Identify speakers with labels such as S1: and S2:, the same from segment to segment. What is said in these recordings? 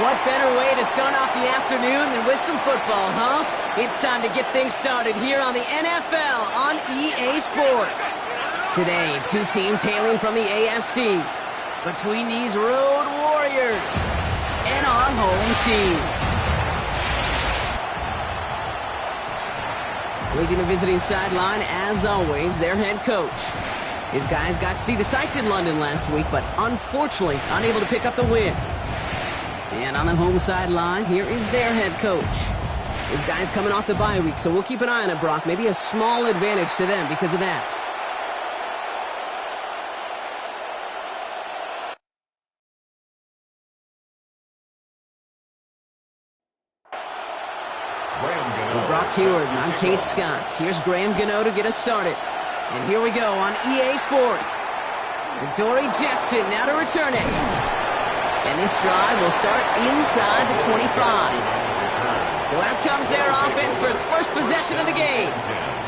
S1: What better way to start off the afternoon than with some football, huh? It's time to get things started here on the NFL on EA Sports. Today, two teams hailing from the AFC. Between these road warriors and our home team. Leading the visiting sideline, as always, their head coach. His guys got to see the sights in London last week, but unfortunately unable to pick up the win. And on the home sideline, here is their head coach. His guys coming off the bye week, so we'll keep an eye on it, Brock. Maybe a small advantage to them because of that. With Brock Heward, I'm Kate Scott. Here's Graham Gano to get us started. And here we go on EA Sports. Dory Jackson now to return it. And this drive will start inside the 25. So out comes their offense for its first possession of the game.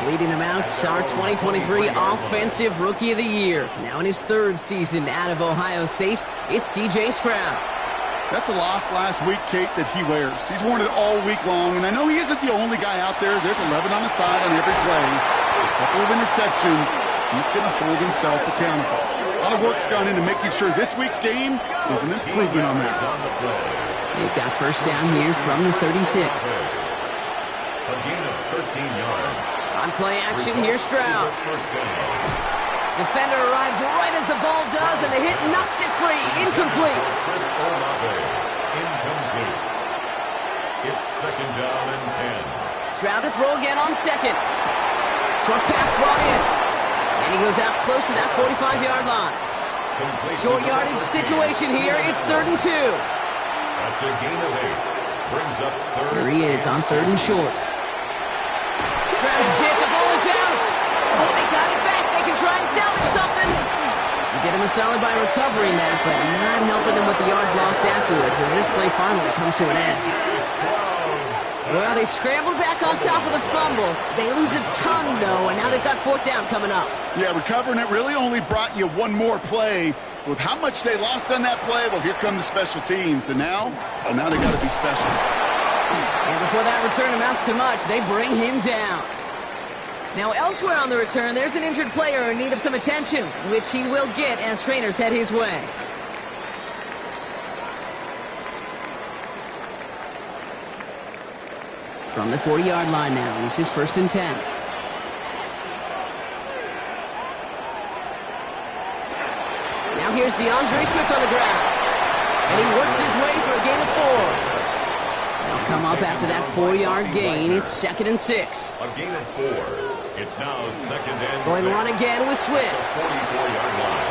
S1: Leading them out, our 2023 Offensive Rookie of the Year. Now in his third season out of Ohio State, it's C.J. Stroud.
S2: That's a loss last week, Kate, that he wears. He's worn it all week long, and I know he isn't the only guy out there. There's 11 on the side on every play. A couple of interceptions. He's going to hold himself accountable. A lot of work's gone into making sure this week's game is an improvement on that.
S1: They've got first down here from the 36.
S3: A gain of 13 yards.
S1: On play action, here's Stroud. Defender arrives right as the ball does, and the hit knocks it free. Incomplete.
S3: Chris Olave, incomplete. It's second down and 10.
S1: Stroud to throw again on second. Short pass brought in. And he goes out close to that 45-yard line. Short yardage situation here. It's 3rd and 2.
S3: That's a gain of 8. Brings up third.
S1: Here he is on 3rd and short. Stroud is hit. The ball is out. Oh, they got it back. They can try and salvage something. He did him a solid by recovering that, but not helping them with the yards lost afterwards as this play finally comes to an end. Well, they scrambled back on top of the fumble. They lose a ton, though, and now they've got 4th down coming up.
S2: Yeah, recovering it really only brought you one more play. With how much they lost on that play, well, here come the special teams. And now they got to be special.
S1: And before that return amounts to much, they bring him down. Now, elsewhere on the return, there's an injured player in need of some attention, which he will get as trainers head his way. From the 40-yard line now, this is 1st and 10. Now here's DeAndre Swift on the ground. And he works his way for a gain of 4. They'll come up after that 4-yard gain. It's 2nd and 6.
S3: A gain of 4. It's now 2nd and 6.
S1: Going run again with Swift.
S3: 44-yard line.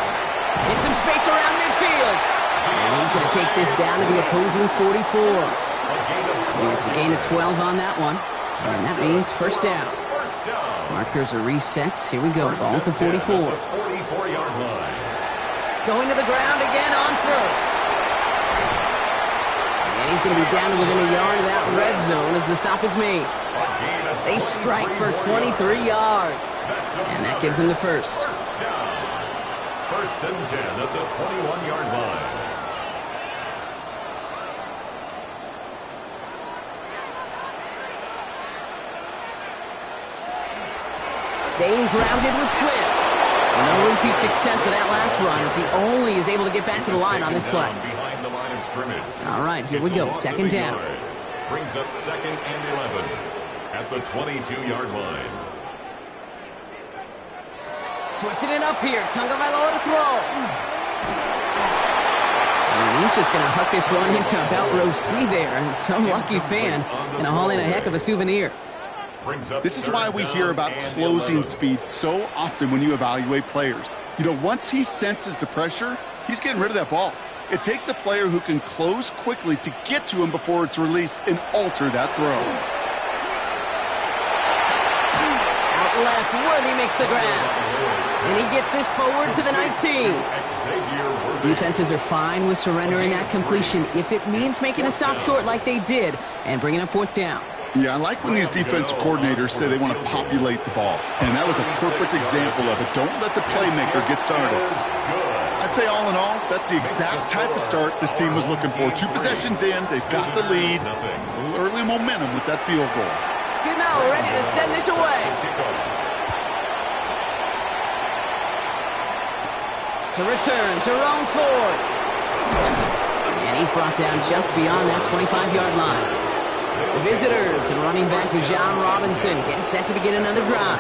S1: Get some space around midfield. And he's going to take this down to the opposing 44. It's a gain of 12 on that one. And that means first down. Markers are reset. Here we go. Ball at the 44.
S3: 44-yard line.
S1: Going to the ground again on first. And he's going to be down to within a yard of that red zone as the stop is made. They strike for 23 yards. And that gives him the first.
S3: First and 10 at the 21-yard line.
S1: Staying grounded with Swift. No repeat success of that last run as he only is able to get back to the line on this play.
S3: Behind the line of scrimmage.
S1: All right, here we go. 2nd down.
S3: Brings up 2nd and 11 at the 22-yard line.
S1: Switching it up here. Tagovailoa to throw. And he's just going to huck this one into about row C there. And some lucky fan going to haul in a heck of a souvenir.
S2: This is why we hear about closing speed so often when you evaluate players. You know, once he senses the pressure, he's getting rid of that ball. It takes a player who can close quickly to get to him before it's released and alter that throw.
S1: Out left, Worthy makes the grab. And he gets this forward to the 19. Defenses are fine with surrendering that completion if it means making a stop short like they did and bringing up 4th down.
S2: Yeah, I like when these defensive coordinators say they want to populate the ball. And that was a perfect example of it. Don't let the playmaker get started.
S3: I'd
S2: I'd say all in all, that's the exact type of start this team was looking for. 2 possessions in, they've got the lead. A little early momentum with that field goal.
S1: Gano ready to send this away. To return, Jerome Ford. And he's brought down just beyond that 25-yard line. The visitors and running back Bijan Robinson getting set to begin another drive.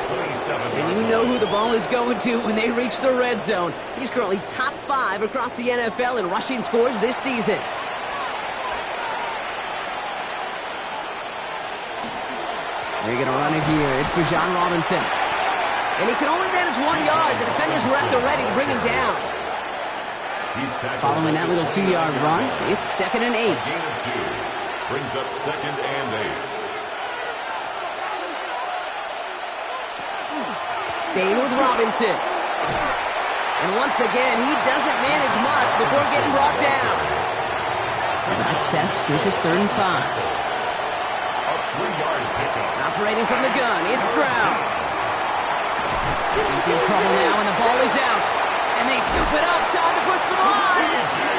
S1: And you know who the ball is going to when they reach the red zone. He's currently top 5 across the NFL in rushing scores this season. They're going to run it here. It's Bijan Robinson. And he can only manage 1 yard. The defenders were at the ready to bring him down. Following that little 2-yard run, it's 2nd and 8.
S3: Brings up 2nd and 8.
S1: Staying with Robinson. And once again, he doesn't manage much before getting brought down. That sets. This is 3rd and 5.
S3: A 3-yard pickup.
S1: Operating from the gun, it's Stroud. Deep in trouble now, and the ball is out. And they scoop it up. Time to push for the line.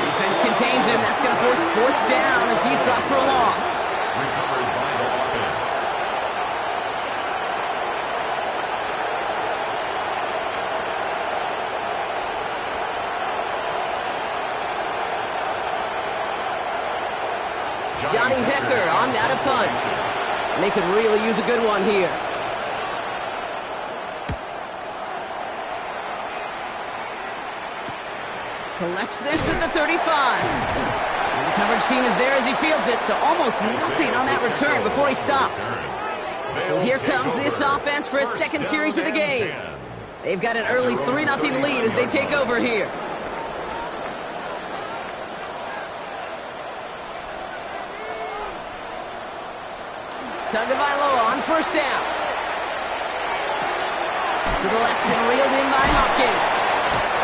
S1: Defense contains him. That's going to force 4th down as he's dropped for a loss.
S3: Recovered by the offense.
S1: Johnny Hekker on down to punt. And they could really use a good one here. Collects this at the 35. And the coverage team is there as he fields it, so almost nothing on that return before he stopped. So here comes this offense for its 2nd series of the game. They've got an early 3-0 lead as they take over here. Tagovailoa on 1st down. To the left and reeled in by Hopkins.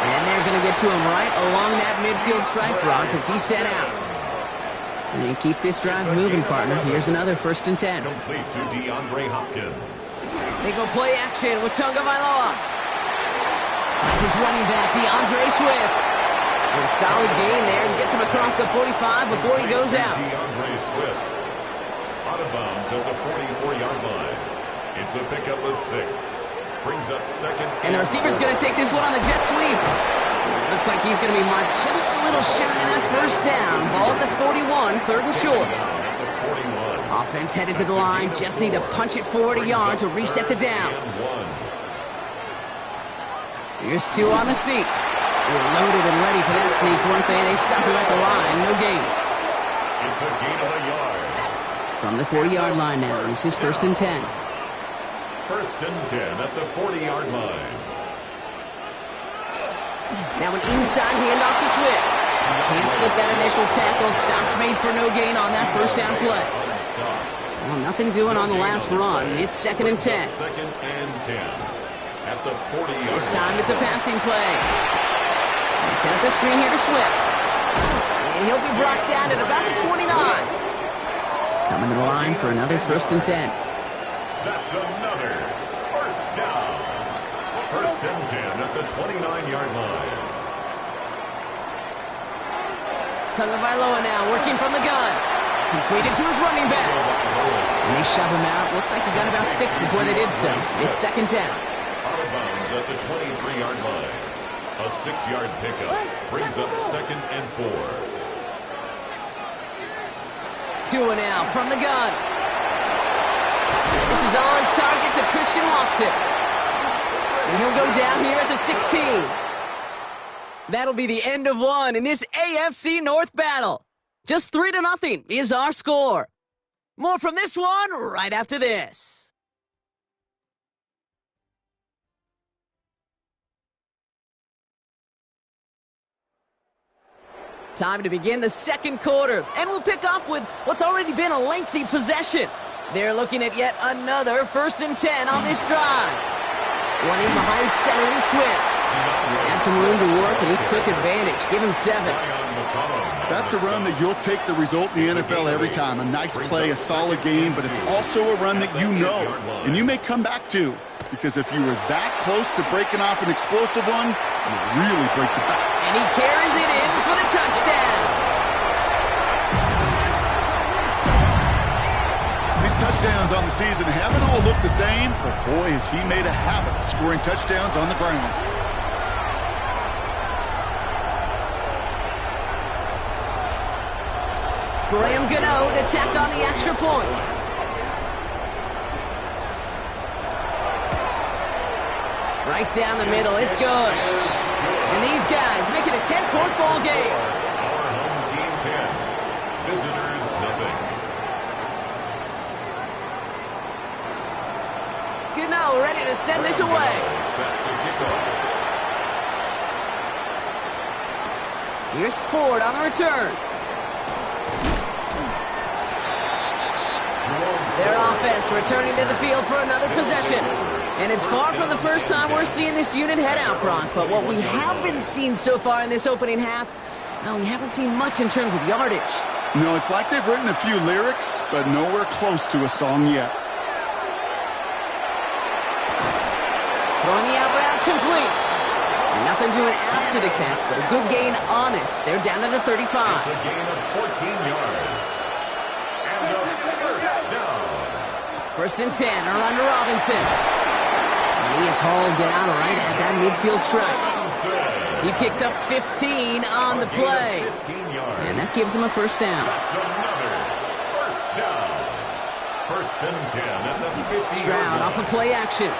S1: And they're going to get to him right along that midfield stripe, Brock, as he's set out. And keep this drive moving, partner. Here's another 1st and 10.
S3: Complete to DeAndre Hopkins.
S1: They go play action with Tagovailoa. That's his running back, DeAndre Swift. And a solid gain there and gets him across the 45 before he goes out.
S3: DeAndre Swift. Out of bounds at the 44-yard line. It's a pickup of 6. Brings up 2nd.
S1: And the receiver's going to take this one on the jet sweep. Looks like he's going to be marked just a little shy of that 1st down. Ball at the 41, 3rd and short. Offense headed to the line. Just need to punch it forward a yard to reset the downs. Here's 2 on the sneak. They're loaded and ready for that sneak, weren't they? They stop him at the line. No gain.
S3: It's a gain of a yard.
S1: From the 40-yard line now. This is 1st and 10.
S3: 1st and 10 at the 40-yard line.
S1: Now an inside handoff to Swift. Can't slip that initial tackle. Stops made for no gain on that 1st down play. Well, nothing doing on the last run. It's 2nd and 10.
S3: 2nd and 10 at the 40-yard line.
S1: This time it's a passing play. They set up the screen here to Swift. And he'll be brought down at about the 29. Coming to the line for another 1st and 10.
S3: That's another 1st down. 1st and 10 at the 29-yard line.
S1: Tagovailoa now working from the gun. Completed to his running back. And they shove him out. Looks like he got about 6 before they did so. It's 2nd down.
S3: Out of bounds at the 23-yard line. A 6-yard pickup brings up 2nd and 4.
S1: Tua now from the gun. This is on target to Christian Watson. And he'll go down here at the 16. That'll be the end of one in this AFC North battle. Just 3-0 is our score. More from this one right after this. Time to begin the 2nd quarter, and we'll pick up with what's already been a lengthy possession. They're looking at yet another 1st and 10 on this drive. Running behind center with Swift. Had some room to work, and he took advantage. Give him 7.
S2: That's a run that you'll take the result in the NFL every time. A nice play, a solid game, but it's also a run that you know, and you may come back to. Because if you were that close to breaking off an explosive one, Really break the back.
S1: And he carries it in for the touchdown.
S2: These touchdowns on the season haven't all looked the same, but boy, has he made a habit of scoring touchdowns on the ground.
S1: Graham Gano to tack on the extra point. Right down the middle, it's good. And these guys make it a 10-point ball game.
S3: Our home team 10. Visitors nothing.
S1: Gano ready to send this away.
S3: Set to kick off.
S1: Here's Ford on the return. Their offense returning to the field for another possession. And it's far from the first time we're seeing this unit head out, Brock. But what we haven't seen so far in this opening half, well, we haven't seen much in terms of yardage.
S2: No, it's like they've written a few lyrics, but nowhere close to a song yet.
S1: Throwing the out route complete. And nothing doing after the catch, but a good gain on it. They're down to the 35.
S3: It's a gain of 14 yards. And a first down.
S1: First and 10, around to Robinson. And he is hauled down right at that midfield stripe. He picks up 15 on the play.
S3: 15 yards.
S1: And that gives him a first down.
S3: That's another first down. First and 10 at the 50.
S1: Stroud off of play action.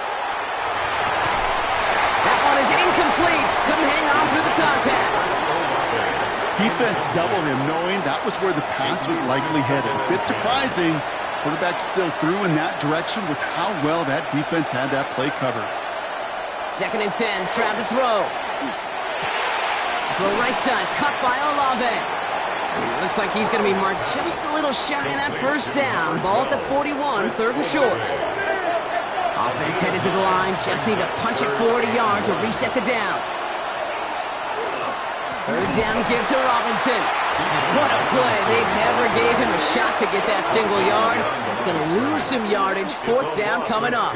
S1: That one is incomplete. Couldn't hang on through the contact.
S2: Defense doubled him, knowing that was where the pass was likely headed. Bit surprising. Quarterback still threw in that direction with how well that defense had that play covered.
S1: Second and 10, Stroud to throw. Throw right side, cut by Olave. And it looks like he's going to be marked just a little shy of that first down. Ball at the 41, third and short. Offense headed to the line, just need to punch it 40 yards to reset the downs. Third down give to Robinson. What a play. They never gave him a shot to get that single yard. He's going to lose some yardage. Fourth down coming up.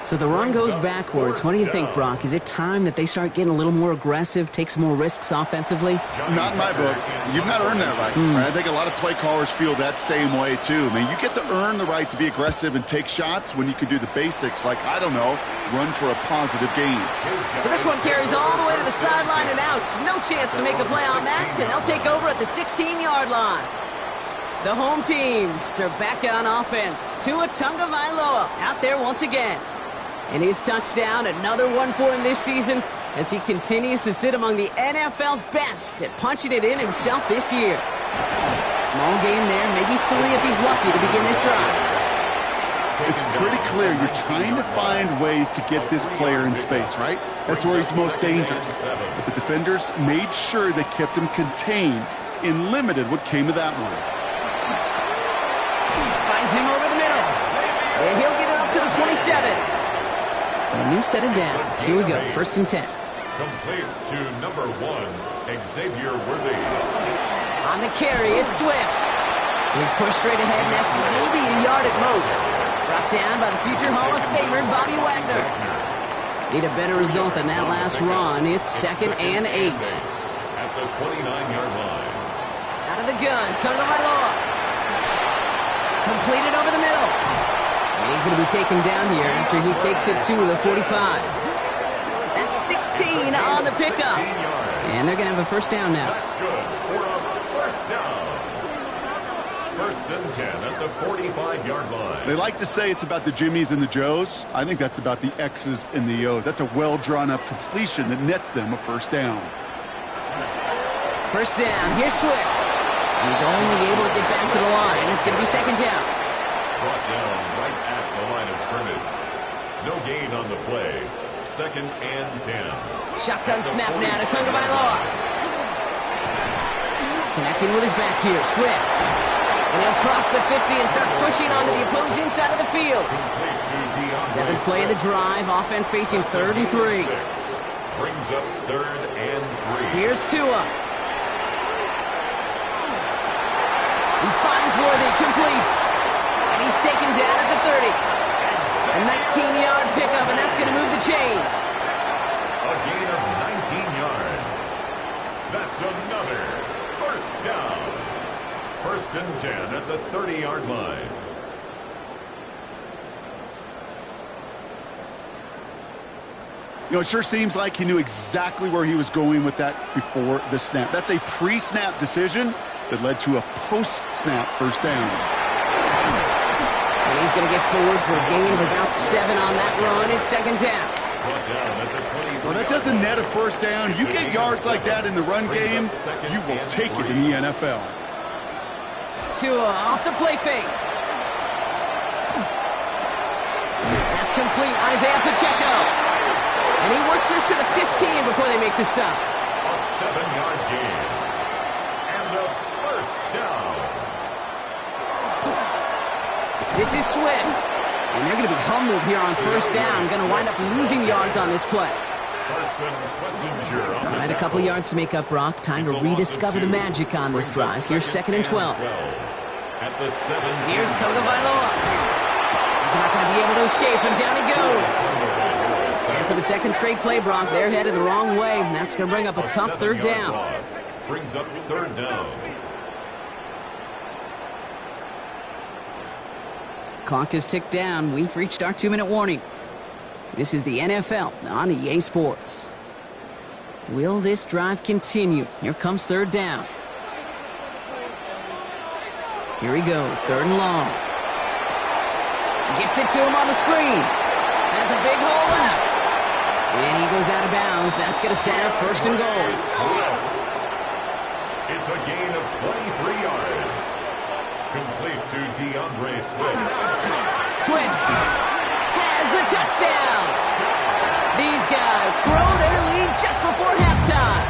S1: So the run goes backwards. What do you think, Brock? Is it time that they start getting a little more aggressive, take some more risks offensively?
S2: Not in my book. You've not earned that right. I think a lot of play callers feel that same way, too. I mean, you get to earn the right to be aggressive and take shots when you can do the basics, like, I don't know, run for a positive gain.
S1: So this one carries all the way to the sideline and out. No chance to make a play on that, and they'll take over at the 16-yard line. The home teams are back on offense. Tua Tagovailoa out there once again. And his touchdown, another one for him this season as he continues to sit among the NFL's best at punching it in himself this year. Small gain there, maybe 3 if he's lucky to begin this drive.
S2: It's pretty clear you're trying to find ways to get this player in space, right? That's where he's most dangerous. But the defenders made sure they kept him contained and limited what came of that one.
S1: Finds him over the middle. And he'll get it up to the 27. So a new set of downs. Here we go, first and 10.
S3: Complete to number 1, Xavier Worthy.
S1: On the carry, it's Swift. He's pushed straight ahead, and that's maybe a yard at most. Brought down by the future Hall of Famer, Bobby Wagner. Need a better result than that last run. It's second and 8.
S3: At the 29-yard line.
S1: Out of the gun, Tagovailoa. Completed over the middle. And he's going to be taken down here after he takes it to the 45. That's 16 on the pickup. And they're going to have a first down now.
S3: That's good for a first down. First and 10 at the 45-yard line.
S2: They like to say it's about the Jimmies and the Joes. I think that's about the X's and the O's. That's a well-drawn-up completion that nets them a first down.
S1: First down, here's Swift. He's only able to get back to the line. It's going to be second down.
S3: Brought down right at the line of scrimmage. No gain on the play. Second and 10.
S1: Shotgun snap now to Tagovailoa. Connecting with his back here, Swift. And he'll cross the 50 and start pushing onto the opposing side of the field. Seventh play of the drive. Offense facing third and 3.
S3: Brings up third and 3.
S1: Here's Tua. He finds Worthy, complete. And he's taken down at the 30. A 19-yard pickup, and that's going to move the chains.
S3: A gain of That's another first down. 1st and 10 at the 30-yard line.
S2: You know, it sure seems like he knew exactly where he was going with that before the snap. That's a pre-snap decision that led to a post-snap first down.
S1: And he's going to get forward for a gain of about 7 on that run. It's 2nd down.
S2: Well, that doesn't net a first down. You get yards like that in the run game, you will take it in the NFL.
S1: Tua off the play fake. That's complete. Isaiah Pacheco. And he works this to the 15 before they make the stop.
S3: A 7-yard gain. And a first down.
S1: This is Swift. And they're going to be humbled here on first down. Going to wind up losing yards on this play. All right, a couple yards to make up, Brock. Time to rediscover the magic on this drive. Here's 2nd and 12. Here's Tagovailoa. He's not going to be able to escape, and down he goes. And for the 2nd straight play, Brock, they're headed the wrong way, and that's going to bring up a tough 3rd down.
S3: Brings up 3rd down.
S1: Clock is ticked down. We've reached our 2-minute warning. This is the NFL on EA Sports. Will this drive continue? Here comes 3rd down. Here he goes, 3rd and long. Gets it to him on the screen. Has a big hole left. And he goes out of bounds. That's going to set up 1st and goal.
S3: It's a gain of 23 yards. Complete to DeAndre Swift.
S1: Swift has the touchdown. These guys grow their lead just before halftime.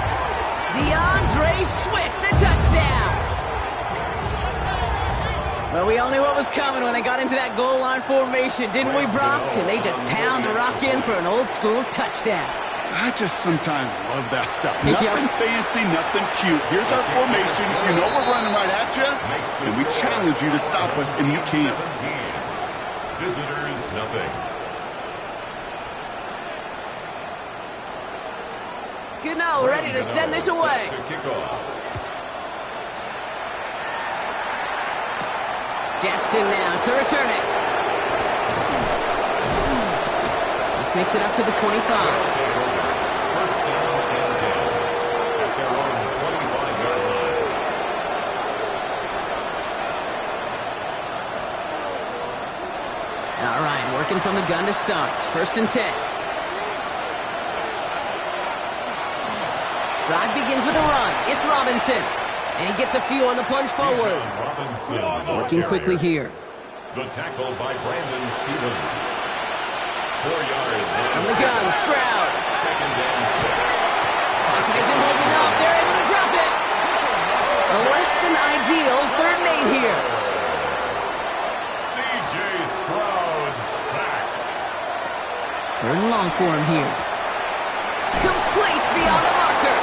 S1: DeAndre Swift, the touchdown. Well, we all knew what was coming when they got into that goal line formation, didn't we, Brock? And they just pound the rock in for an old-school touchdown.
S2: I just sometimes love that stuff. Nothing fancy, nothing cute. Here's our formation. You know we're running right at you, and we challenge you to stop us, and you can't.
S3: Visitors, nothing.
S1: Gano ready to send this away. Jackson now to return it. This makes it up to the 25. All right, working from the gun to start. 1st and 10. Drive begins with a run. It's Robinson. And he gets a few on the plunge forward. Working quickly here.
S3: The tackle by Brandon Stevens. 4 yards.
S1: From the gun, Stroud.
S3: 2nd and 6.
S1: Pocket isn't holding up. They're able to drop it. A less than ideal 3rd and 8 here.
S3: C.J. Stroud sacked.
S1: 3rd and long for him here. Complete beyond the marker.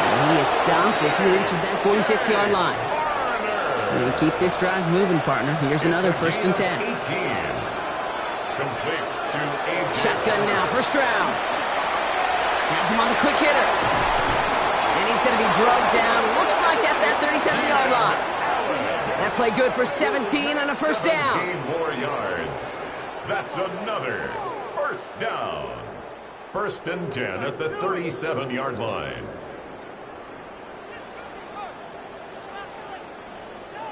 S1: And he is stopped as he reaches that 46-yard line. And keep this drive moving, partner. Here's another 1st and 10.
S3: Complete to A.J.
S1: Shotgun now for Stroud. Has him on the quick hitter. And he's going to be drugged down. Looks like at that 37-yard line. That play good for 17 and a 1st down.
S3: 17 more yards. That's another 1st down. 1st and 10 at the 37-yard line.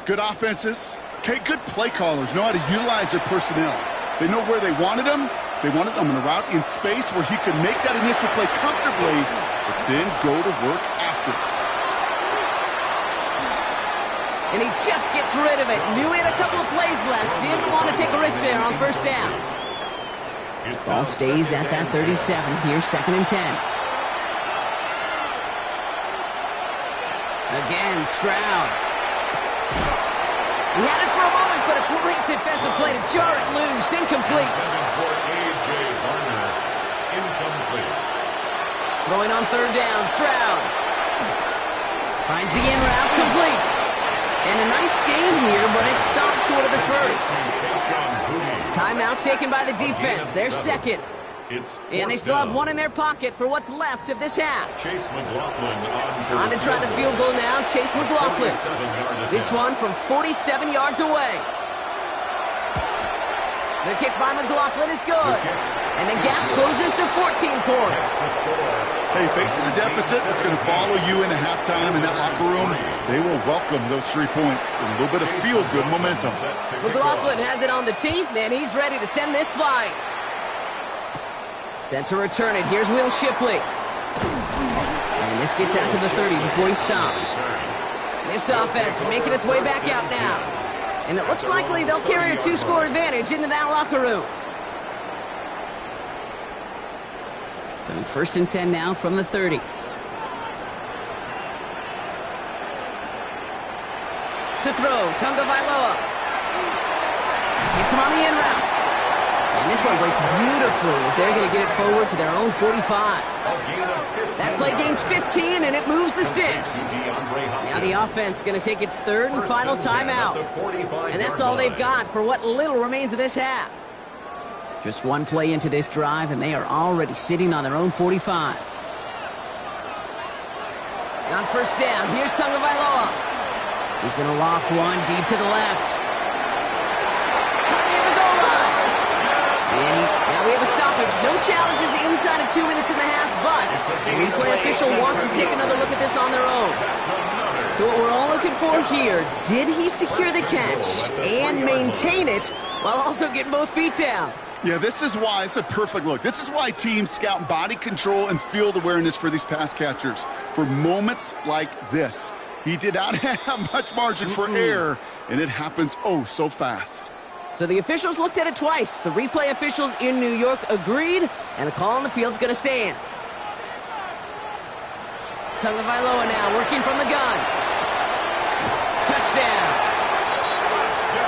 S2: Good offenses. Okay, good play callers know how to utilize their personnel. They know where they wanted them. They wanted them in a route in space where he could make that initial play comfortably, but then go to work after it.
S1: And he just gets rid of it. Knew he had a couple of plays left. Didn't want to take a risk there on 1st down. Ball stays at that 37. Here's 2nd and 10. Again, Stroud. He had it for a moment, but a great defensive play to jar it loose. Incomplete.
S3: For A.J. Barner, incomplete.
S1: Throwing on 3rd down, Stroud. Finds the in route, complete. And a nice game here, but it stopped short of the 1st. Timeout taken by the defense. Their 2nd. And they still have one in their pocket for what's left of this half.
S3: Chase McLaughlin
S1: On to try the field goal now, Chase McLaughlin. This one from 47 yards away. The kick by McLaughlin is good. And the gap closes to 14 points.
S2: Hey, facing a deficit that's going to follow you into halftime in that locker room, they will welcome those 3 points and a little bit of feel-good momentum.
S1: McLaughlin has it on the team, and he's ready to send this flying. Set to return it. Here's Will Shipley. And this gets out to the 30 before he stops. This offense making its way back out now. And it looks likely they'll carry a 2-score advantage into that locker room. So 1st and 10 now from the 30. To throw, Tunga Vailoa. Gets him on the in route. And this one breaks beautifully as they're going to get it forward to their own 45. That play gains 15, and it moves the sticks. Now the offense going to take its 3rd and final timeout. And that's all they've got for what little remains of this half. Just one play into this drive, and they are already sitting on their own 45. And on 1st down, here's Tunga Vailoa. He's going to loft one deep to the left. Caught near the goal line. And now we have a stoppage. No challenges inside of 2 minutes and a half, but the replay official wants to take another look at this on their own. So what we're all looking for here, did he secure the catch and maintain it while also getting both feet down?
S2: Yeah, this is why it's a perfect look. This is why teams scout body control and field awareness for these pass catchers. For moments like this, he did not have much margin for error, and it happens oh so fast.
S1: So the officials looked at it twice. The replay officials in New York agreed, and the call on the field's going to stand. Tunga Vailoa now working from the gun. Touchdown.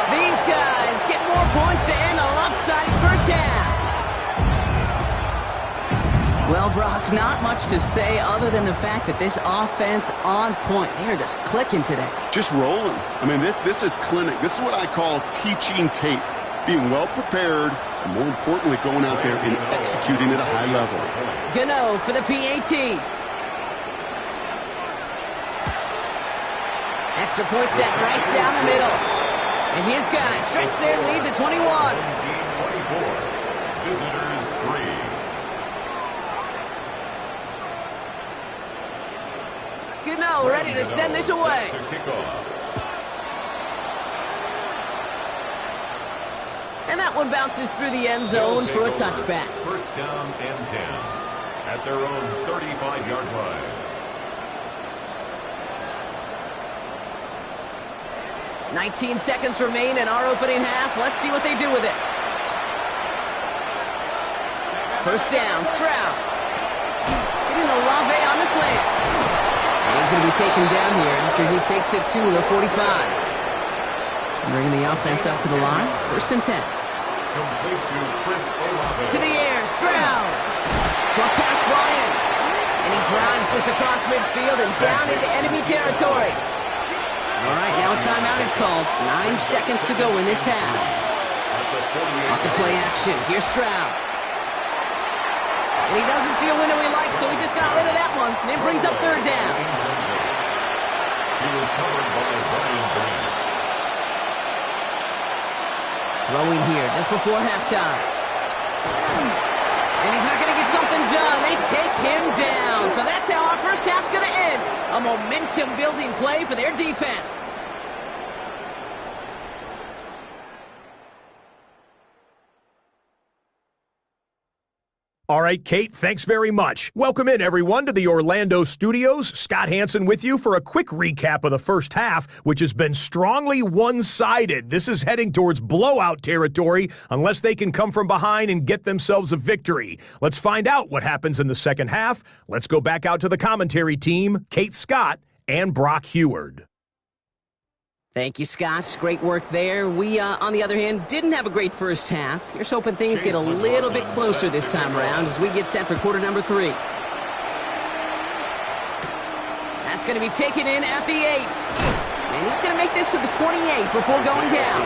S1: These guys get more points to end a lopsided 1st half. Well, Brock, not much to say other than the fact that this offense on point. They are just clicking today. Just
S2: rolling. I mean, this is clinic. This is what I call teaching tape. Being well prepared, and more importantly, going out there and executing at a high level.
S1: Gano for the PAT. Extra point set right down the middle. And his guys stretch their lead to 21.
S3: 17-24. Visitors 3.
S1: Gano ready to send this away. And that one bounces through the end zone for a touchback.
S3: 1st down and 10 at their own 35-yard line.
S1: 19 seconds remain in our opening half. Let's see what they do with it. 1st down, Stroud. Getting Olave on the slant. And he's going to be taken down here after he takes it to the 45. Bringing the offense up to the line. 1st and 10.
S3: Complete to Chris Olave.
S1: To the air, Stroud. Short pass brought in. And he drives this across midfield and down into enemy territory. All right, now a timeout is called. 9 seconds to go in this half. Off the play action, here's Stroud. And he doesn't see a window he likes, so he just got rid of that one. And it brings up 3rd down.
S3: He was covered by Brian Branch.
S1: Throwing here just before halftime. And he's not going to get something done. They take him down. So that's how our 1st half's going to end. A momentum-building play for their defense.
S4: All right, Kate, thanks very much. Welcome in, everyone, to the Orlando studios. Scott Hansen with you for a quick recap of the 1st half, which has been strongly one-sided. This is heading towards blowout territory unless they can come from behind and get themselves a victory. Let's find out what happens in the 2nd half. Let's go back out to the commentary team, Kate Scott and Brock Huard.
S1: Thank you, Scott. Great work there. We, on the other hand, didn't have a great 1st half. Here's hoping things get a little bit closer this time around as we get set for quarter number 3. That's going to be taken in at the 8. And he's going to make this to the 28 before going down.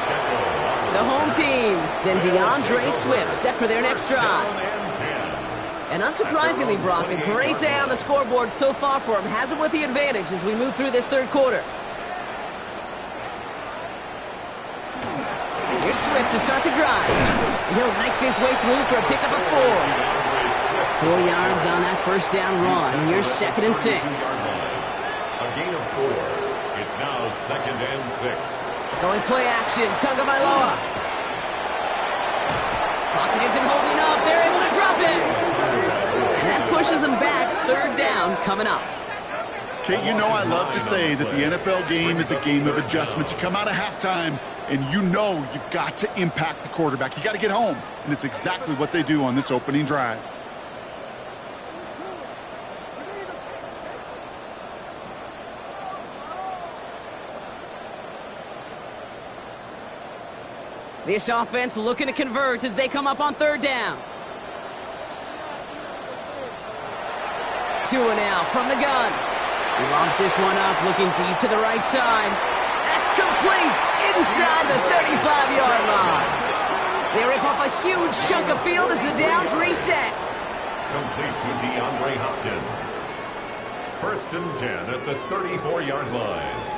S1: The home teams and DeAndre Swift set for their next drive. And unsurprisingly, Brock, a great day on the scoreboard so far for him. Has him with the advantage as we move through this third quarter. Here's Swift to start the drive. And he'll knife his way through for a pickup of 4. 4 yards on that first down run. Here's 2nd and 6.
S3: A gain of 4. It's now 2nd and 6.
S1: Going play action. Tagovailoa. Pocket isn't holding up. They're able to drop him. And that pushes him back. 3rd down coming up.
S2: Kate, you know I love to say that the NFL game is a game of adjustments. You come out of halftime, and you know you've got to impact the quarterback. You got to get home, and it's exactly what they do on this opening drive.
S1: This offense looking to convert as they come up on 3rd down. Tua now from the gun. He lobs this one up, looking deep to the right side. That's complete inside the 35-yard line. They rip off a huge chunk of field as the downs reset.
S3: Complete to DeAndre Hopkins. 1st and 10 at the 34-yard line.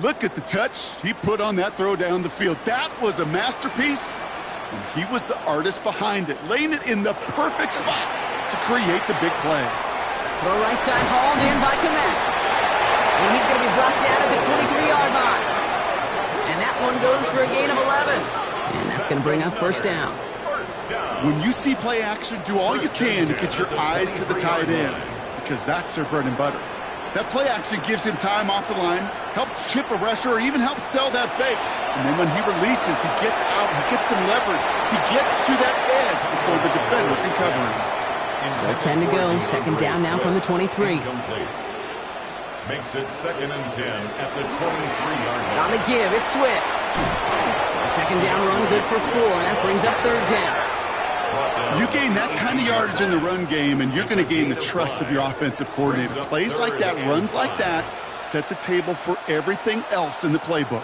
S2: Look at the touch he put on that throw down the field. That was a masterpiece, and he was the artist behind it, laying it in the perfect spot to create the big play.
S1: Throw right side hauled in by Kmet. And he's going to be brought down at the 23-yard line. And that one goes for a gain of 11. And that's going to bring up 1st down.
S2: When you see play action, do all you can to get your eyes to the tight end, because that's their bread and butter. That play action gives him time off the line, helps chip a rusher, or even helps sell that fake. And then when he releases, he gets out, he gets some leverage. He gets to that edge before the defender can cover him.
S1: Still 10 to go. 2nd down now from the 23.
S3: Incomplete. Makes it 2nd and 10 at the 23-yard line.
S1: On the give, it's Swift. The 2nd down run good for 4, and that brings up 3rd down.
S2: You gain that kind of yardage in the run game, and you're going to gain the trust of your offensive coordinator. Plays like that, runs like that, set the table for everything else in the playbook.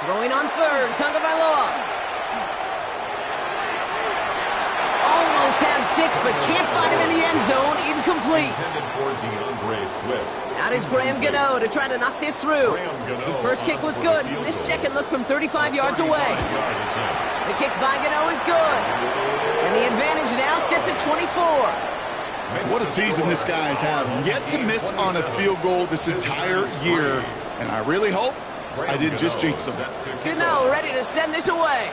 S1: Throwing on 3rd, Tagovailoa. Almost had 6, but can't find him in the end zone. Incomplete.
S3: Intended for DeAndre Swift.
S1: Out is Graham Gano to try to knock this through. His first kick was good. His second look from 35 yards away. The kick by Gano is good. And the advantage now sits at 24.
S2: What a season this guy's having. Yet to miss on a field goal this entire year. And I really hope I didn't just jinx him.
S1: Gano ready to send this away.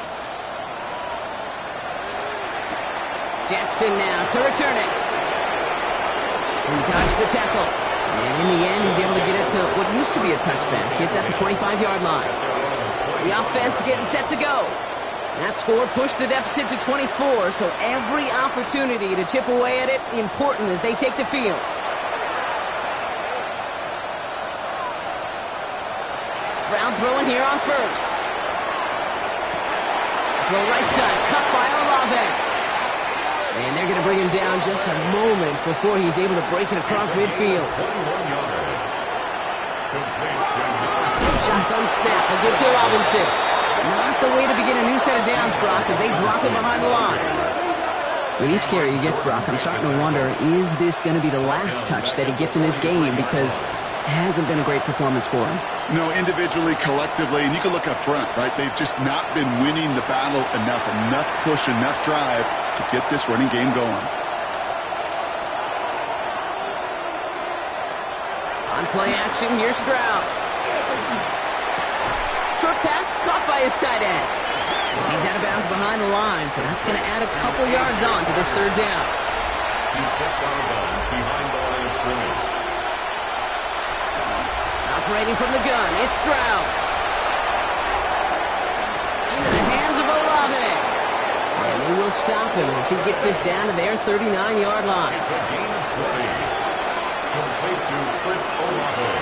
S1: Jackson now to return it. He dodged the tackle. And in the end, he's able to get it to what used to be a touchback. It's at the 25-yard line. The offense getting set to go. That score pushed the deficit to 24, so every opportunity to chip away at it important as they take the field. Stroud throwing here on 1st. Throw right side, cut by Olave. And they're going to bring him down just a moment before he's able to break it across midfield. Shotgun snap, a give to Robinson. Not the way to begin a new set of downs, Brock, as they drop him behind the line. With each carry he gets, Brock, I'm starting to wonder, is this going to be the last touch that he gets in this game? Because it hasn't been a great performance for him.
S2: No, individually, collectively, and you can look up front, right? They've just not been winning the battle enough push, enough drive to get this running game going.
S1: On play action, here's Stroud. Short pass caught by his tight end. And he's out of bounds behind the line, so that's going to add a couple yards on to this 3rd down.
S3: He steps out of bounds behind the line of scrimmage.
S1: Operating from the gun, it's Stroud. Into the hands of Olave. And they will stop him as he gets this down to their 39-yard line.
S3: It's a gain of 20. Complete to Chris Olave.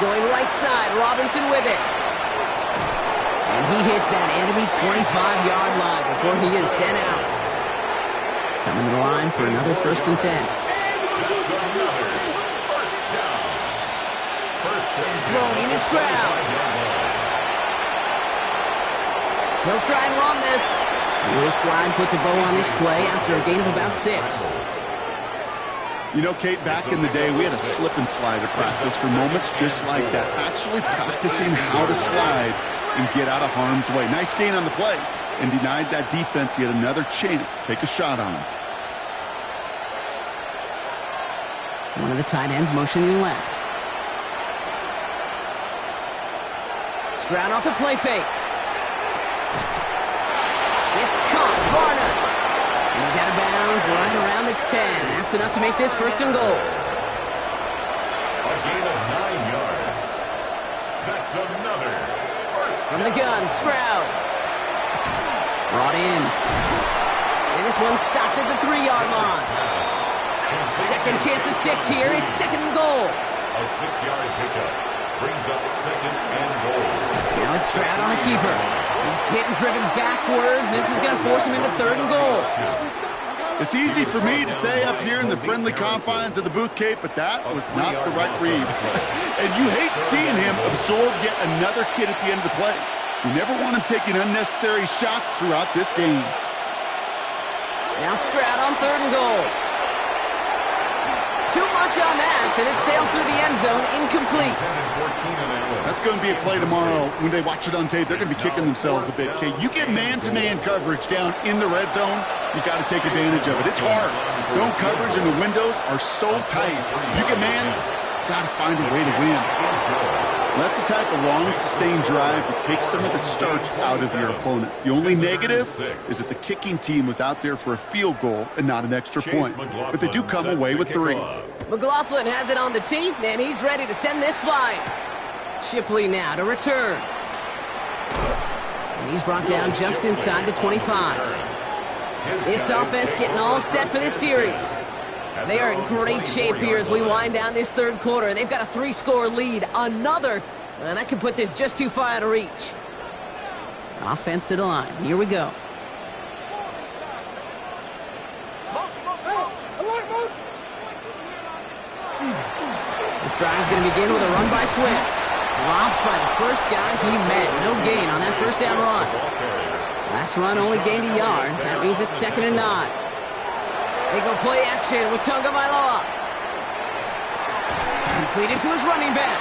S1: Going right side, Robinson with it. And he hits that enemy 25-yard line before he is sent out. Coming to the line for another 1st and 10.
S3: That's another first down. First and 10.
S1: Throwing is Stroud. He'll try and run this. This slide puts a bow on this play after a gain of about 6.
S2: You know, Kate, back in the day, we had a slip and slide at practice for moments just like that. Actually practicing how to slide and get out of harm's way. Nice gain on the play, and denied that defense yet another chance to take a shot on him.
S1: One of the tight ends motioning left. Stroud off the play fake. It's caught. Varner. And he's out of bounds right around the 10. That's enough to make this first and goal.
S3: A gain of 9 yards. That's another first
S1: From the gun, Stroud. Brought in. And this one stopped at the 3-yard line. Second chance at 6 here. It's second and goal.
S3: A 6-yard pickup brings up second and goal.
S1: Now it's Stroud on the keeper. He's hit and driven backwards. This is going to force him into third and goal.
S2: It's easy for me to say up here in the friendly confines of the booth, Kate, but that was not the right read. And you hate seeing him absorb yet another hit at the end of the play. You never want him taking unnecessary shots throughout this game.
S1: Now Stroud on third and goal. Too much on that, and it sails through the end zone, incomplete.
S2: That's going to be a play tomorrow. When they watch it on tape, they're going to be kicking themselves a bit. Okay, you get man-to-man coverage down in the red zone, you got to take advantage of it. It's hard. Zone coverage and the windows are so tight. You get man, got to find a way to win. That's the type of long, sustained drive that takes some of the starch out of your opponent. The only negative is that the kicking team was out there for a field goal and not an extra point. But they do come away with 3.
S1: McLaughlin has it on the tee, and he's ready to send this flying. Shipley now to return. And he's brought down just inside the 25. This offense getting all set for this series. They are in great shape here as we wind down this third quarter. They've got a 3-score lead. Another, that could put this just too far out of reach. Offense to the line. Here we go. This drive is going to begin with a run by Swift. Dropped by the first guy he met. No gain on that first down run. Last run only gained a yard. That means it's second and 9. They go play action with Tagovailoa. Completed to his running back.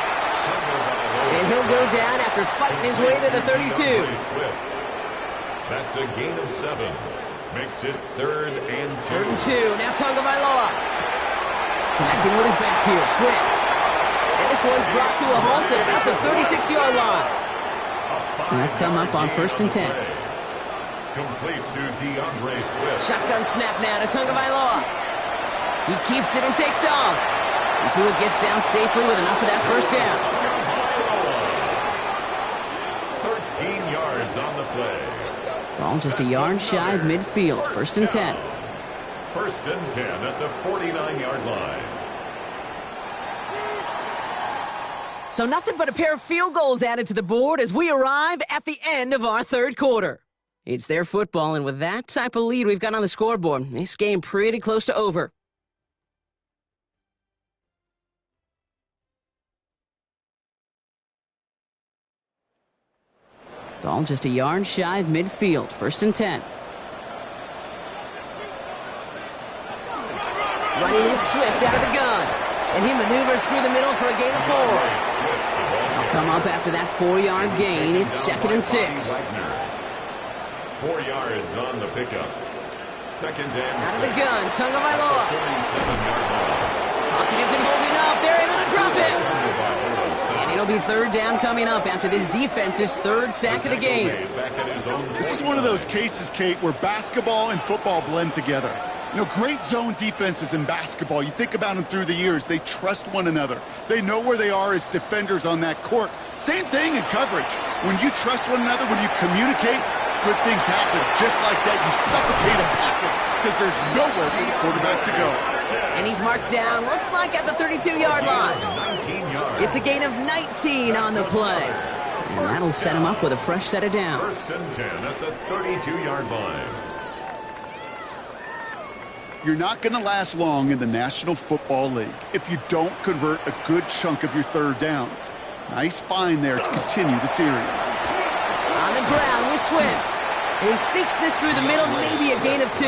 S1: And he'll go down after fighting his way to the 32.
S3: That's a gain of 7. Makes it third and 2.
S1: Third and 2. Now Tagovailoa. Connecting with his back here. Swift. And this one's brought to a halt at about the 36-yard line. They'll come up on first and 10.
S3: Complete to DeAndre Swift.
S1: Shotgun snap now to Tagovailoa. He keeps it and takes off. Until it gets down safely with enough of that first down.
S3: 13 yards on the play.
S1: Ball just a yard shy of midfield. First and 10.
S3: First and 10 at the 49-yard line.
S1: So nothing but a pair of field goals added to the board as we arrive at the end of our third quarter. It's their football, and with that type of lead we've got on the scoreboard, this game pretty close to over. Ball just a yard shy of midfield. First and 10. Running with Swift out of the gun. And he maneuvers through the middle for a gain of 4. They'll come up after that 4-yard gain. It's second and 6.
S3: 4 yards on the pickup. Second and 6.
S1: Out of the gun, Tagovailoa.
S3: 47-yard line.
S1: Pocket isn't holding up. They're able to drop it. And it'll be third down coming up after this defense's third sack of the game.
S2: This is one of those cases, Kate, where basketball and football blend together. You know, great zone defenses in basketball. You think about them through the years. They trust one another. They know where they are as defenders on that court. Same thing in coverage. When you trust one another, when you communicate, good things happen. Just like that, you suffocate a pocket because there's nowhere for the quarterback to go.
S1: And he's marked down, looks like at the 32-yard line. It's a gain of 19 on the play. And that'll set him up with a fresh set of downs.
S3: First and 10 at the 32-yard line.
S2: you're not going to last long in the National Football League if you don't convert a good chunk of your third downs. Nice find there to continue the series.
S1: On the ground with Swift. And he sneaks this through the middle, maybe a gain of 2.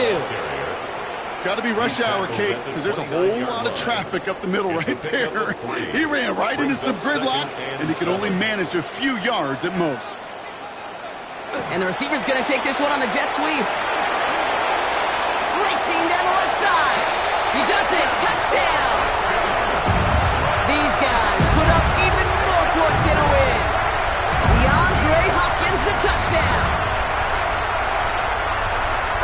S2: Got to be rush hour, Kate, because there's a whole lot of traffic up the middle right there. He ran right into some gridlock, and he could only manage a few yards at most.
S1: And the receiver's going to take this one on the jet sweep. Racing down the left side. He does it. Touchdown. These guys put up even more points in a win. DeAndre Hopkins, the touchdown.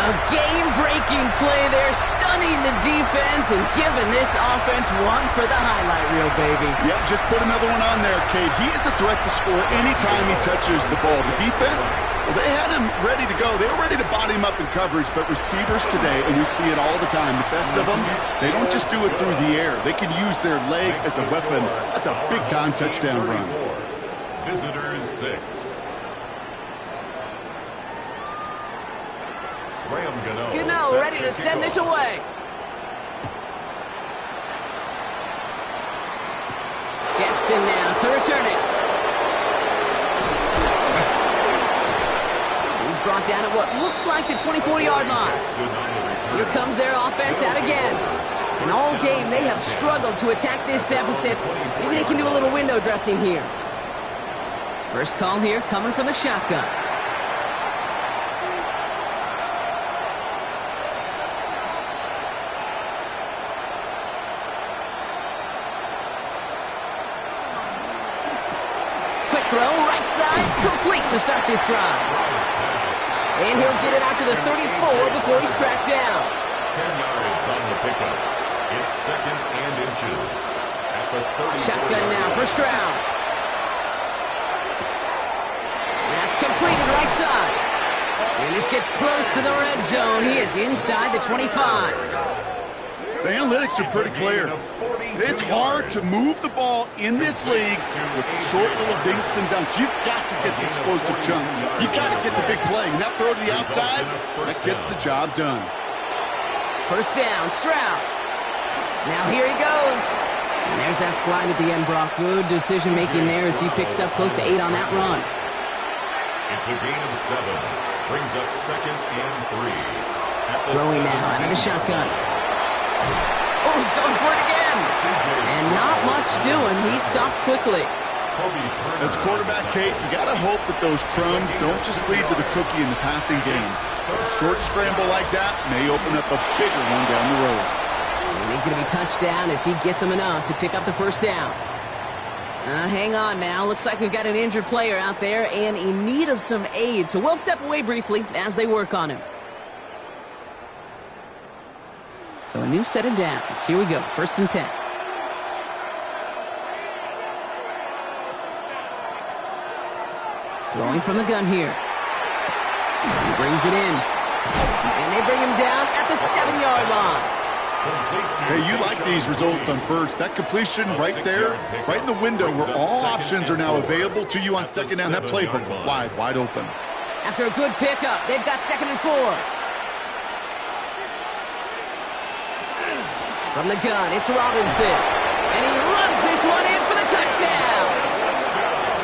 S1: A game-breaking play there, stunning the defense and giving this offense one for the highlight reel, baby.
S2: Yep, just put another one on there, Kate. He is a threat to score anytime he touches the ball. The defense, well, they had him ready to go. They were ready to body him up in coverage, but receivers today, and we see it all the time, the best of them, they don't just do it through the air. They can use their legs as a weapon. That's a big-time touchdown run.
S3: Visitors 6.
S1: Gano ready to send this away. Jackson now to return it. He's brought down at what looks like the 24-yard line. Here comes their offense out again. And all game they have struggled to attack this deficit. Maybe they can do a little window dressing here. First call here coming from the shotgun. Throw, right side, complete to start this drive. And he'll get it out to the 34 before he's tracked down.
S3: 10 yards on the pickup. It's 2nd and inches. At the 30.
S1: Shotgun now for Stroud. That's completed right side. And this gets close to the red zone. He is inside the 25.
S2: The analytics are pretty clear. It's hard to move the ball in this league with short little dinks and dunks. You've got to get the explosive chunk. You've got to get the big play. And that throw to the outside, that gets the job done.
S1: First down, Stroud. Now here he goes. And there's that slide at the end, Brock. Good decision-making there as he picks up close to 8 on that run.
S3: It's a gain of 7. Brings up 2nd and 3.
S1: Throwing now out of the shotgun. Oh, he's going for it again. And not much doing. He stopped quickly.
S2: As quarterback, Kate, you got to hope that those crumbs don't just lead to the cookie in the passing game. A short scramble like that may open up a bigger one down the road.
S1: And he's going to be touched down as he gets him enough to pick up the first down. Hang on now. Looks like we've got an injured player out there and in need of some aid. So we'll step away briefly as they work on him. So a new set of downs. Here we go. 1st and 10. Throwing from the gun here. He brings it in. And they bring him down at the 7-yard line.
S2: Hey, you like these results on first. That completion right there, right in the window where all options are now available to you on 2nd down. That playbook wide open.
S1: After a good pickup, they've got 2nd and 4. From the gun, it's Robinson. And he runs this one in for the touchdown.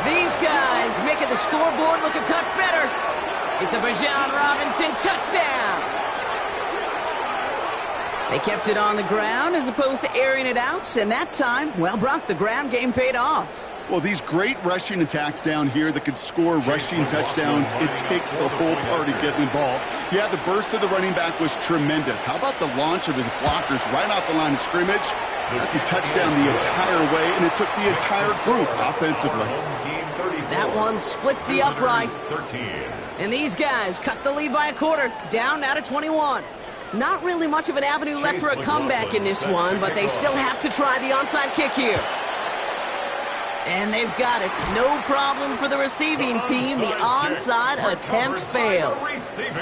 S1: These guys making the scoreboard look a touch better. It's a Bijan Robinson touchdown. They kept it on the ground as opposed to airing it out. And that time, well, Brock, the ground game paid off.
S2: Well, these great rushing attacks down here that could score rushing touchdowns, it takes the whole party getting involved. Yeah, the burst of the running back was tremendous. How about the launch of his blockers right off the line of scrimmage? That's a touchdown the entire way, and it took the entire group offensively.
S1: That one splits the uprights. And these guys cut the lead by a quarter, down now to 21. Not really much of an avenue left for a comeback in this one, but they still have to try the onside kick here. And they've got it. No problem for the receiving team. The onside attempt failed.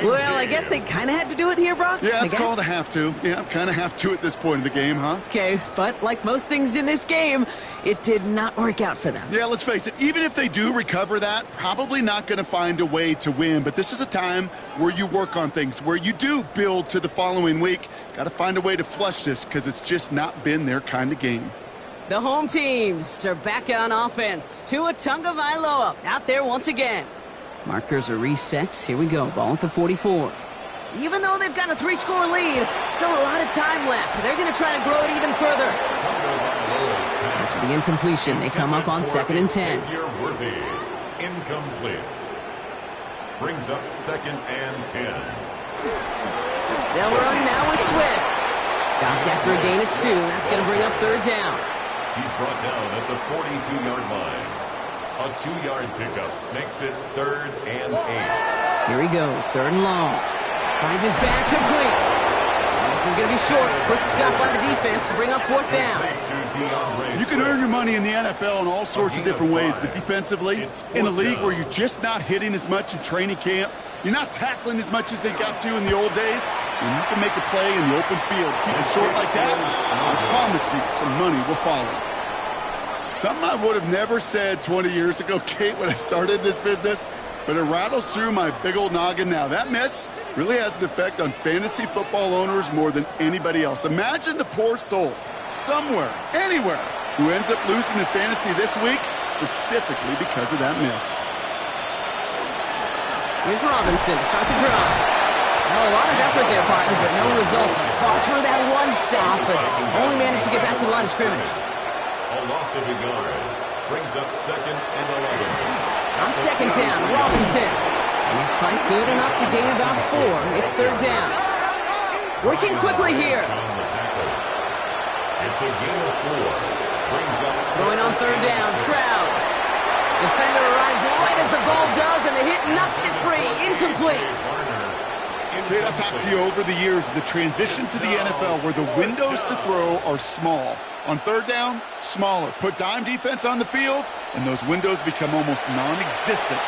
S1: Well, I guess they kind of had to do it here, Brock.
S2: Yeah, it's called a have to. Yeah, kind of have to at this point in the game, huh?
S1: Okay, but like most things in this game, it did not work out for them.
S2: Yeah, let's face it. Even if they do recover that, probably not going to find a way to win. But this is a time where you work on things, where you do build to the following week. Got to find a way to flush this because it's just not been their kind of game.
S1: The home teams are back on offense. Tua Tagovailoa out there once again. Markers are reset. Here we go. Ball at the 44. Even though they've got a 3-score lead, still a lot of time left. So they're going to try to grow it even further. After the incompletion, they come up on 2nd and 10.
S3: Incomplete. Brings up 2nd and 10.
S1: They'll run now with Swift. Stopped after a gain of 2. That's going to bring up 3rd down.
S3: He's brought down at the 42-yard line. A 2-yard pickup makes it 3rd and 8.
S1: Here he goes, 3rd and long. Finds his back complete. And this is going to be short. Quick stop by the defense to bring up 4th down.
S2: You can earn your money in the NFL in all sorts of different ways, but defensively, in a league where you're just not hitting as much in training camp, you're not tackling as much as they got to in the old days, and you can make a play in the open field. Keep it short like that, I promise you some money will follow. Something I would have never said 20 years ago, Kate, when I started this business, but it rattles through my big old noggin now. That miss really has an effect on fantasy football owners more than anybody else. Imagine the poor soul somewhere, anywhere, who ends up losing in fantasy this week, specifically because of that miss.
S1: Here's Robinson to start the drive. Well, a lot of effort there, partner, but no results. Fought through that one stop, but only managed to get back to the line of scrimmage.
S3: A loss of a yard brings up 2nd and 11.
S1: On 2nd down, Robinson. And he's fight good enough to gain about 4. It's 3rd down. Working quickly here.
S3: It's a gain of 4. Brings up
S1: Going on 3rd down, Stroud. Defender arrives right as the ball does, and the hit knocks it free. Incomplete.
S2: Kate, I've talked to you over the years, the transition to the NFL where the windows to throw are small. On 3rd down, smaller. Put dime defense on the field, and those windows become almost non-existent.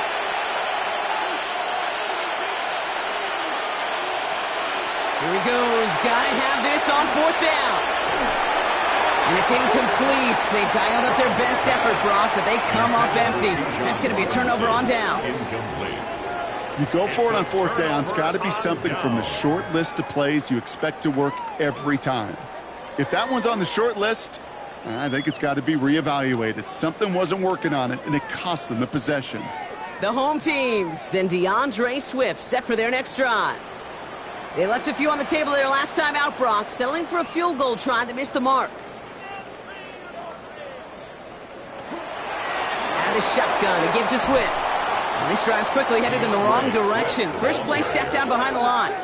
S1: Here he goes. Gotta have this on 4th down. And it's incomplete. They dialed up their best effort, Brock, but they come up empty. That's going to be a turnover on downs.
S3: incomplete.
S2: You go for it on 4th down. It's got to be something from the short list of plays you expect to work every time. If that one's on the short list, I think it's got to be reevaluated. Something wasn't working on it, and it cost them the possession.
S1: The home teams and DeAndre Swift set for their next drive. They left a few on the table their last time out, Brock, settling for a field goal try that missed the mark. Out of the shotgun to give to Swift. And this drive's quickly headed in the wrong direction. First play set down behind the line.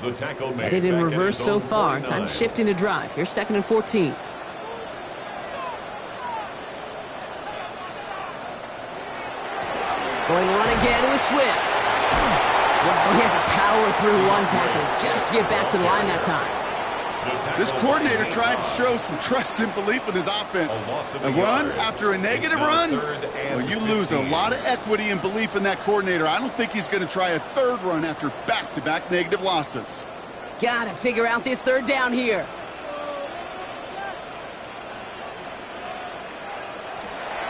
S3: The tackle made
S1: Headed in
S3: back at
S1: reverse
S3: his
S1: so
S3: own
S1: far.
S3: 49.
S1: Time to shift into drive. Here's 2nd and 14. Going run again with Swift. Well, he had to power through one tackle just to get back to the line that time.
S2: This coordinator tried to show some trust and belief in his offense. A run after a negative run? Well, you lose a lot of equity and belief in that coordinator. I don't think he's going to try a 3rd run after back-to-back negative losses.
S1: Gotta figure out this 3rd down here.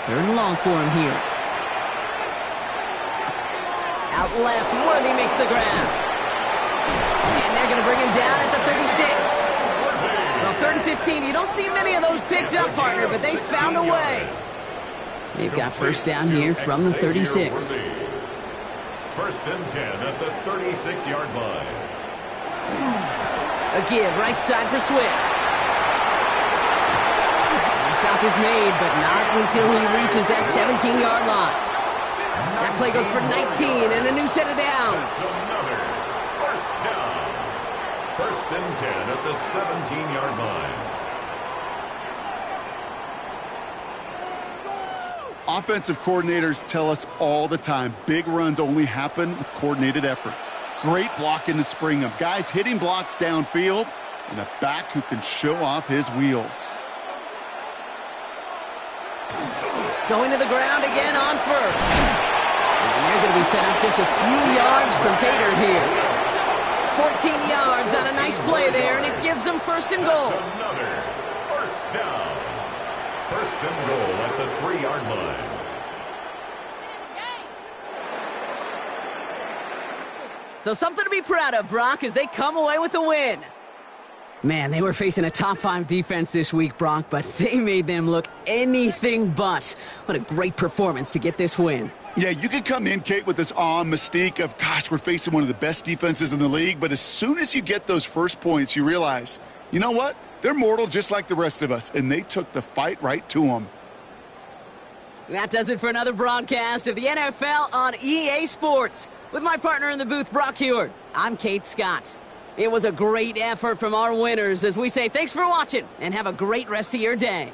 S1: Third and long for him here. Out left, Worthy makes the grab. And they're going to bring him down at the 36. Well, 3rd and 15, you don't see many of those picked up, partner, but they found a way. They've got 1st down here from the 36.
S3: 1st and 10 at the 36-yard line.
S1: A give, right side for Swift. The stop is made, but not until he reaches that 17-yard line. That play goes for 19 and a new set of downs.
S3: Another 1st down. 1st and 10 at the 17-yard line.
S2: Offensive coordinators tell us all the time, big runs only happen with coordinated efforts. Great blocking to spring them. Guys hitting blocks downfield, and a back who can show off his wheels.
S1: Going to the ground again on first. And they're going to be set up just a few yards from pay dirt here. 14 yards on a nice play there, and it gives them first and goal.
S3: Another first down. First and goal at the 3-yard line.
S1: So something to be proud of, Brock, as they come away with a win. Man, they were facing a top-5 defense this week, Brock, but they made them look anything but. What a great performance to get this win.
S2: Yeah, you could come in, Kate, with this awe and mystique of, gosh, we're facing one of the best defenses in the league, but as soon as you get those first points, you realize, you know what? They're mortal just like the rest of us, and they took the fight right to them.
S1: That does it for another broadcast of the NFL on EA Sports. With my partner in the booth, Brock Huard, I'm Kate Scott. It was a great effort from our winners as we say thanks for watching and have a great rest of your day.